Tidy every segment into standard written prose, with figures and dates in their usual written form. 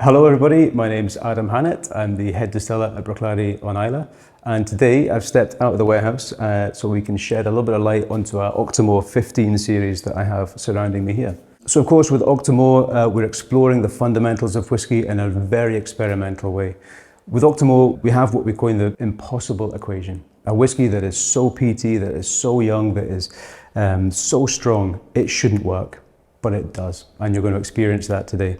Hello everybody, my name's Adam Hannett. I'm the head distiller at Bruichladdich on Islay, and today I've stepped out of the warehouse so we can shed a little bit of light onto our Octomore 15 series that I have surrounding me here. So of course with Octomore we're exploring the fundamentals of whiskey in a very experimental way. With Octomore we have what we call the impossible equation. A whiskey that is so peaty, that is so young, that is so strong, it shouldn't work, but it does, and you're going to experience that today.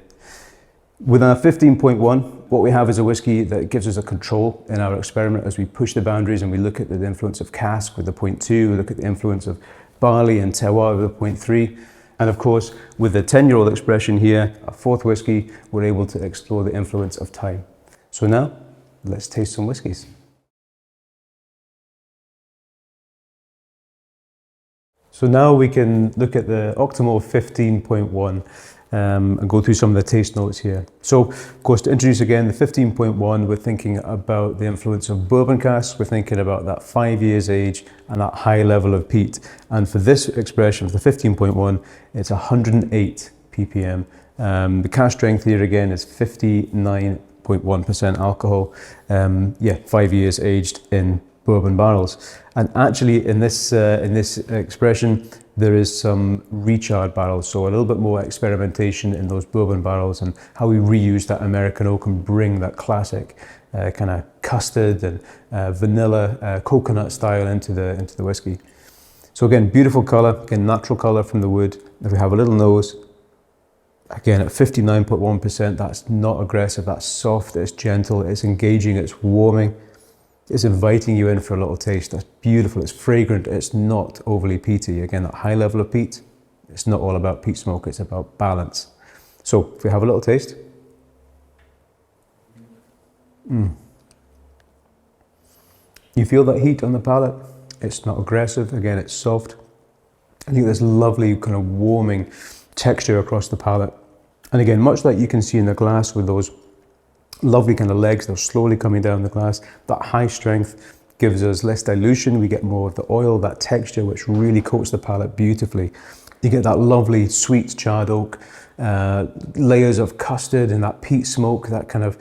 With our 15.1, what we have is a whiskey that gives us a control in our experiment as we push the boundaries and we look at the influence of cask with the 0.2, we look at the influence of barley and terroir with the 0.3, and of course with the 10-year-old expression here, our fourth whiskey, we're able to explore the influence of time. So now, let's taste some whiskies. So now we can look at the Octomore 15.1 and go through some of the taste notes here. So, of course, to introduce again the 15.1, we're thinking about the influence of bourbon casks, we're thinking about that 5 years age and that high level of peat. And for this expression, for the 15.1, it's 108 ppm. The cask strength here again is 59.1% alcohol. 5 years aged in bourbon barrels. And actually in this expression, there is some recharred barrels, so a little bit more experimentation in those bourbon barrels and how we reuse that American oak and bring that classic kind of custard and vanilla coconut style into the whiskey. So again, beautiful color, again natural color from the wood. If we have a little nose, again at 59.1%, that's not aggressive, that's soft, it's gentle, it's engaging, it's warming. It's inviting you in for a little taste. That's beautiful, it's fragrant, it's not overly peaty. Again, that high level of peat, it's not all about peat smoke, it's about balance. So, if we have a little taste. You feel that heat on the palate, it's not aggressive, again, it's soft. I think this lovely kind of warming texture across the palate. And again, much like you can see in the glass with those lovely kind of legs, they're slowly coming down the glass. That high strength gives us less dilution, we get more of the oil, that texture which really coats the palate beautifully. You get that lovely sweet charred oak, layers of custard and that peat smoke, that kind of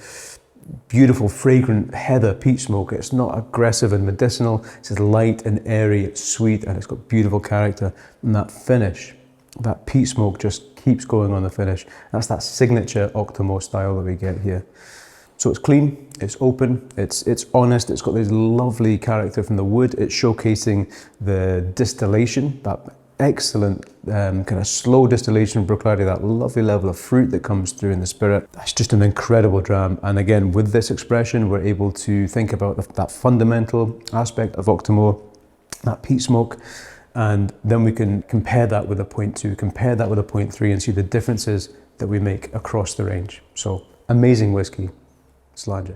beautiful fragrant heather peat smoke. It's not aggressive and medicinal, it's just light and airy, it's sweet and it's got beautiful character. And that finish, that peat smoke just keeps going on the finish. That's that signature Octomore style that we get here. So it's clean, it's open, it's honest, it's got this lovely character from the wood, it's showcasing the distillation, that excellent kind of slow distillation from Bruichladdich, that lovely level of fruit that comes through in the spirit. That's just an incredible dram. And again, with this expression, we're able to think about that fundamental aspect of Octomore, that peat smoke, and then we can compare that with a 0.2, compare that with a 0.3 and see the differences that we make across the range. So, amazing whiskey. Slager.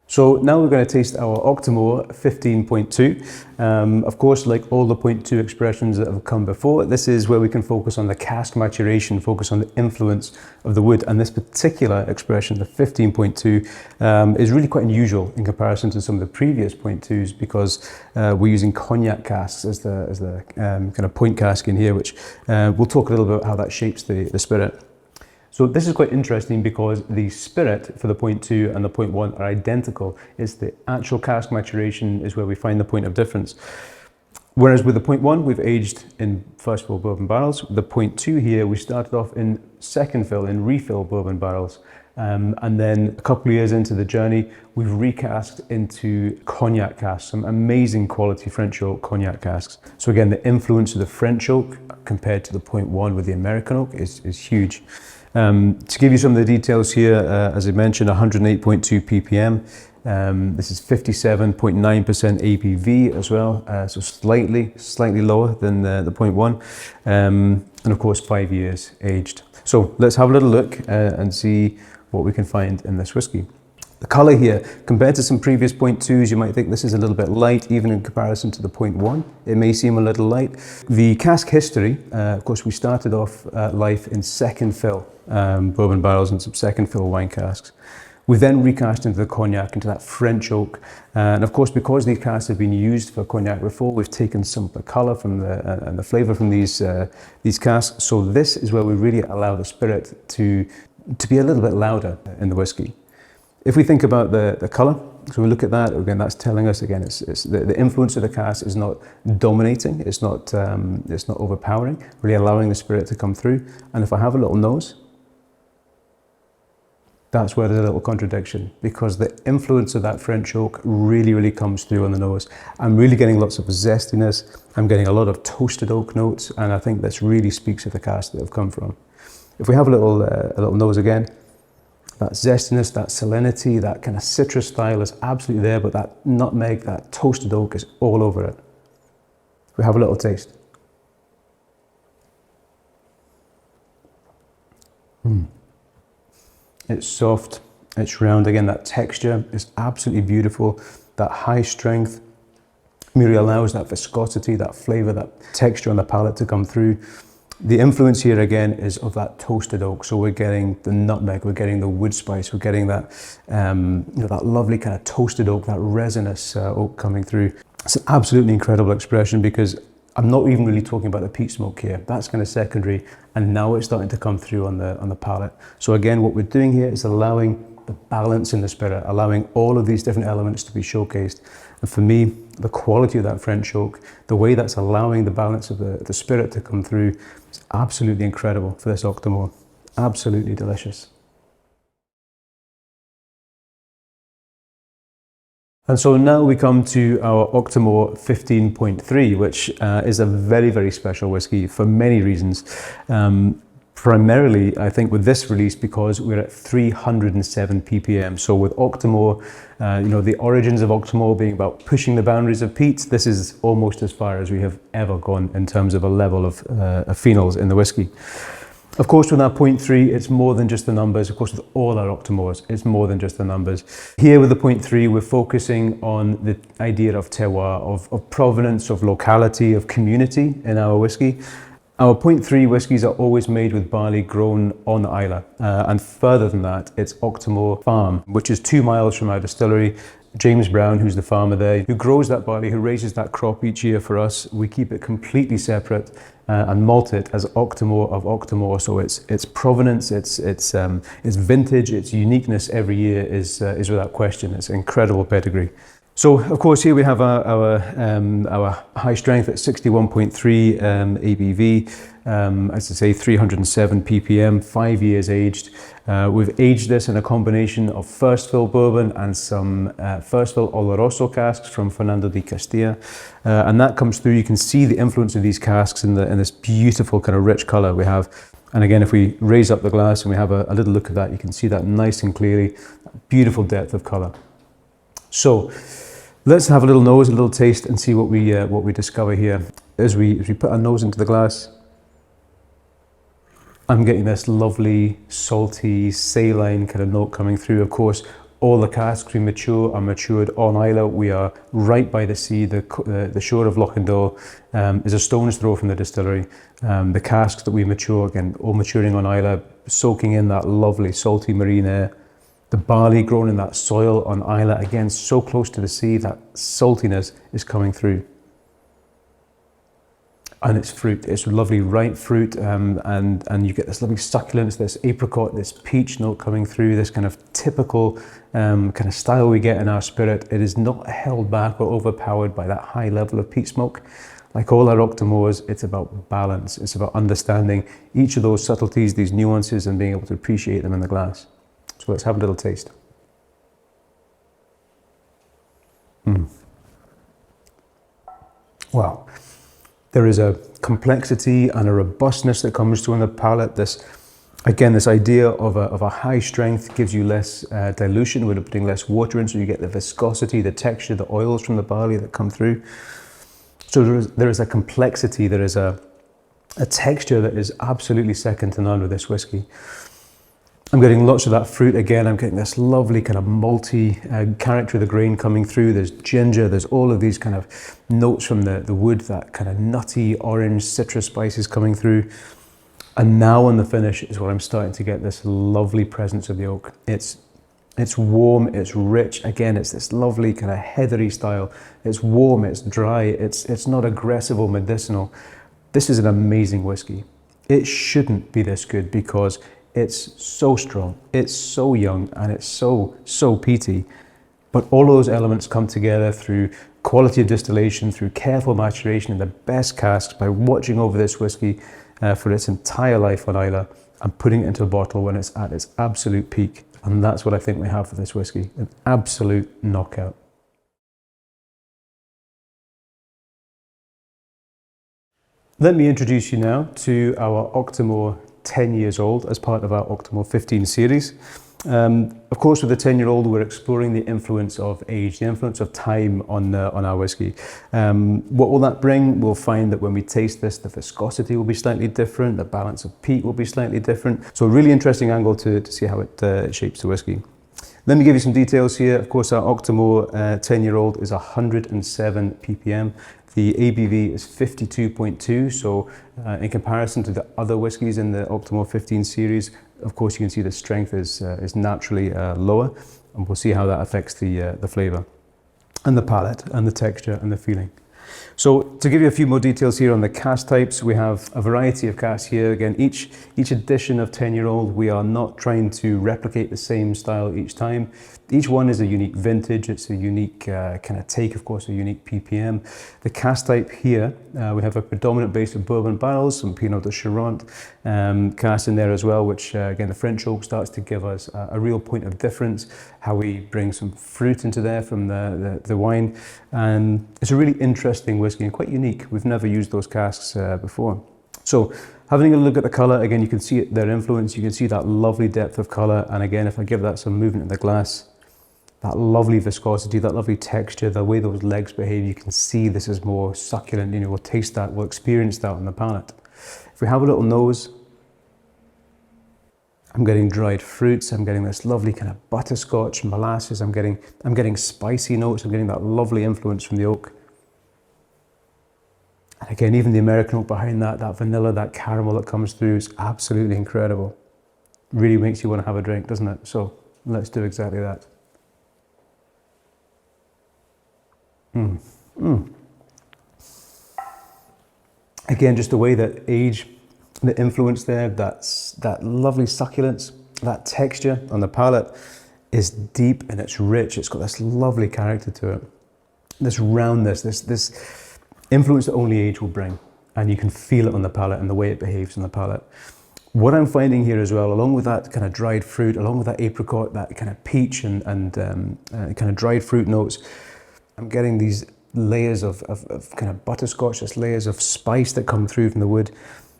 So now we're going to taste our Octomore 15.2. Of course, like all the 0.2 expressions that have come before, this is where we can focus on the cask maturation, focus on the influence of the wood. And this particular expression, the 15.2, is really quite unusual in comparison to some of the previous 0.2s because we're using cognac casks as the kind of point cask in here, which we'll talk a little bit about how that shapes the spirit. So this is quite interesting because the spirit for the 0.2 and the 0.1 are identical. It's the actual cask maturation is where we find the point of difference. Whereas with the 0.1, we've aged in first fill bourbon barrels. With the 0.2 here, we started off in second fill, in refill bourbon barrels. And then a couple of years into the journey, we've recast into cognac casks, some amazing quality French oak cognac casks. So again, the influence of the French oak compared to the 0.1 with the American oak is huge. To give you some of the details here, as I mentioned, 108.2 ppm. This is 57.9% ABV as well, so slightly lower than the 0.1, and of course 5 years aged. So let's have a little look and see what we can find in this whiskey. The colour here, compared to some previous 0.2s, you might think this is a little bit light, even in comparison to the 0.1. It may seem a little light. The cask history, of course, we started off life in second fill bourbon barrels and some second fill wine casks. We then recast into the cognac, into that French oak. And of course, because these casks have been used for cognac before, we've taken some of the colour from and the flavour from these casks. So this is where we really allow the spirit to be a little bit louder in the whiskey. If we think about the colour, so we look at that, again, that's telling us, again, it's the influence of the cask is not dominating, it's not overpowering, really allowing the spirit to come through. And if I have a little nose, that's where there's a little contradiction, because the influence of that French oak really, really comes through on the nose. I'm really getting lots of zestiness, I'm getting a lot of toasted oak notes, and I think this really speaks of the cask that they've come from. If we have a little nose again, that zestiness, that salinity, that kind of citrus style is absolutely there, but that nutmeg, that toasted oak is all over it. We have a little taste. It's soft, it's round. Again, that texture is absolutely beautiful. That high strength really allows that viscosity, that flavour, that texture on the palate to come through. The influence here again is of that toasted oak. So we're getting the nutmeg, we're getting the wood spice, we're getting that, that lovely kind of toasted oak, that resinous oak coming through. It's an absolutely incredible expression, because I'm not even really talking about the peat smoke here. That's kind of secondary, and now it's starting to come through on the palate. So again, what we're doing here is allowing the balance in the spirit, allowing all of these different elements to be showcased. And for me, the quality of that French oak, the way that's allowing the balance of the spirit to come through, is absolutely incredible for this Octomore. Absolutely delicious. And so now we come to our Octomore 15.3, which is a very, very special whiskey for many reasons. Primarily, I think, with this release, because we're at 307 ppm. So with Octomore, the origins of Octomore being about pushing the boundaries of peat, this is almost as far as we have ever gone in terms of a level of phenols in the whiskey. Of course, with our 0.3, it's more than just the numbers. Of course, with all our Octomores, it's more than just the numbers. Here with the 0.3, we're focusing on the idea of terroir, of provenance, of locality, of community in our whiskey. Our 0.3 whiskies are always made with barley grown on Islay. And further than that, it's Octomore Farm, which is 2 miles from our distillery. James Brown, who's the farmer there, who grows that barley, who raises that crop each year for us. We keep it completely separate and malt it as Octomore of Octomore. So its provenance, its vintage, its uniqueness every year is without question. It's incredible pedigree. So of course here we have our high strength at 61.3 ABV, as I say, 307 ppm, 5 years aged. We've aged this in a combination of first fill bourbon and some first fill Oloroso casks from Fernando di Castilla, and that comes through. You can see the influence of these casks in this beautiful kind of rich colour we have. And again, if we raise up the glass and we have a little look at that, you can see that nice and clearly, beautiful depth of colour. So let's have a little nose, a little taste, and see what we discover here. As we put our nose into the glass, I'm getting this lovely, salty, saline kind of note coming through. Of course, all the casks we mature are matured on Islay. We are right by the sea. The shore of Loch-and-Dore is a stone's throw from the distillery. The casks that we mature, again, all maturing on Islay, soaking in that lovely, salty marine air. The barley grown in that soil on Islay, again, so close to the sea, that saltiness is coming through. And it's fruit, it's lovely ripe fruit, and you get this lovely succulence, this apricot, this peach note coming through, this kind of typical kind of style we get in our spirit. It is not held back or overpowered by that high level of peat smoke. Like all our Octomores, it's about balance. It's about understanding each of those subtleties, these nuances, and being able to appreciate them in the glass. So let's have a little taste. Wow. There is a complexity and a robustness that comes through on the palate. This idea of a high strength gives you less dilution. We're putting less water in, so you get the viscosity, the texture, the oils from the barley that come through. So there is a complexity, there is a texture that is absolutely second to none with this whiskey. I'm getting lots of that fruit again. I'm getting this lovely kind of malty character of the grain coming through. There's ginger, there's all of these kind of notes from the wood, that kind of nutty orange citrus spices coming through. And now on the finish is where I'm starting to get this lovely presence of the oak. It's It's warm, it's rich. Again, it's this lovely kind of heathery style. It's warm, it's dry, it's not aggressive or medicinal. This is an amazing whiskey. It shouldn't be this good because it's so strong, it's so young, and it's so peaty. But all those elements come together through quality of distillation, through careful maturation in the best casks, by watching over this whiskey for its entire life on Islay and putting it into a bottle when it's at its absolute peak. And that's what I think we have for this whiskey, an absolute knockout. Let me introduce you now to our Octomore 10 years old as part of our Octomore 15 series. Of course, with the 10-year-old, we're exploring the influence of age, the influence of time on our whiskey. What will that bring? We'll find that when we taste this, the viscosity will be slightly different, the balance of peat will be slightly different. So a really interesting angle to see how it shapes the whiskey. Let me give you some details here. Of course, our Octomore 10-year-old is 107 ppm. The ABV is 52.2, so in comparison to the other whiskies in the Octomore 15 series, of course you can see the strength is naturally lower, and we'll see how that affects the flavour and the palate and the texture and the feeling. So to give you a few more details here on the cask types, we have a variety of casks here. Again, each edition of 10-year-old, we are not trying to replicate the same style each time. Each one is a unique vintage, it's a unique kind of take, of course, a unique ppm. The cask type here, we have a predominant base of bourbon barrels, some Pinot de Charente casks in there as well, which again, the French oak starts to give us a real point of difference, how we bring some fruit into there from the wine. And it's a really interesting whiskey and quite unique. We've never used those casks before. So having a look at the colour, again, you can see their influence, you can see that lovely depth of colour. And again, if I give that some movement in the glass, that lovely viscosity, that lovely texture, the way those legs behave, you can see this is more succulent. You know, we'll taste that, we'll experience that on the palate. If we have a little nose, I'm getting dried fruits, I'm getting this lovely kind of butterscotch, molasses, I'm getting spicy notes, I'm getting that lovely influence from the oak. And again, even the American oak behind that vanilla, that caramel that comes through is absolutely incredible. Really makes you want to have a drink, doesn't it? So let's do exactly that. Again, just the way that age, the influence there, that lovely succulence, that texture on the palate is deep and it's rich. It's got this lovely character to it. This roundness, this influence that only age will bring. And you can feel it on the palate and the way it behaves on the palate. What I'm finding here as well, along with that kind of dried fruit, along with that apricot, that kind of peach and kind of dried fruit notes, I'm getting these layers of kind of butterscotch, just layers of spice that come through from the wood.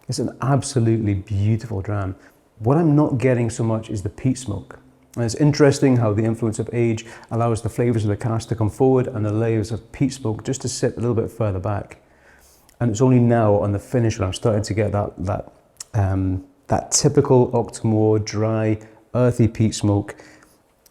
It's an absolutely beautiful dram. What I'm not getting so much is the peat smoke. And it's interesting how the influence of age allows the flavours of the cask to come forward and the layers of peat smoke just to sit a little bit further back. And it's only now on the finish when I'm starting to get that typical Octomore dry, earthy peat smoke.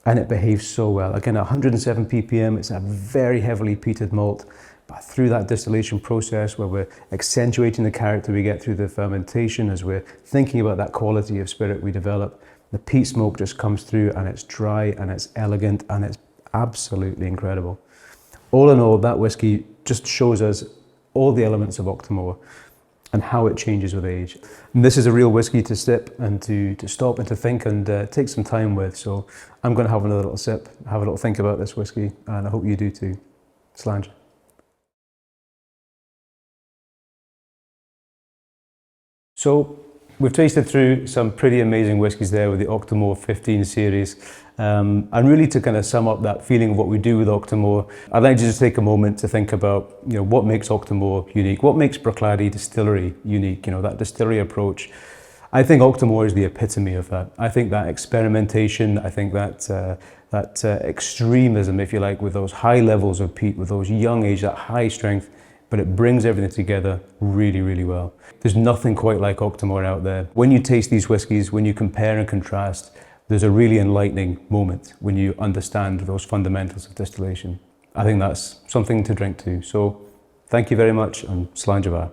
And it behaves so well. Again, 107 ppm, it's a very heavily peated malt, but through that distillation process where we're accentuating the character we get through the fermentation, as we're thinking about that quality of spirit we develop, the peat smoke just comes through and it's dry and it's elegant and it's absolutely incredible. All in all, that whiskey just shows us all the elements of Octomore and how it changes with age. And this is a real whiskey to sip and to stop and to think and take some time with. So I'm going to have another little sip, have a little think about this whiskey, and I hope you do too. Sláinte. So we've tasted through some pretty amazing whiskies there with the Octomore 15 series. And really to kind of sum up that feeling of what we do with Octomore, I'd like to just take a moment to think about, you know, what makes Octomore unique, what makes Bruichladdich Distillery unique, you know, that distillery approach. I think Octomore is the epitome of that. I think that experimentation, I think that extremism, if you like, with those high levels of peat, with those young age, that high strength, but it brings everything together really, really well. There's nothing quite like Octomore out there. When you taste these whiskies, when you compare and contrast, there's a really enlightening moment when you understand those fundamentals of distillation. I think that's something to drink to. So thank you very much, and Sláinte.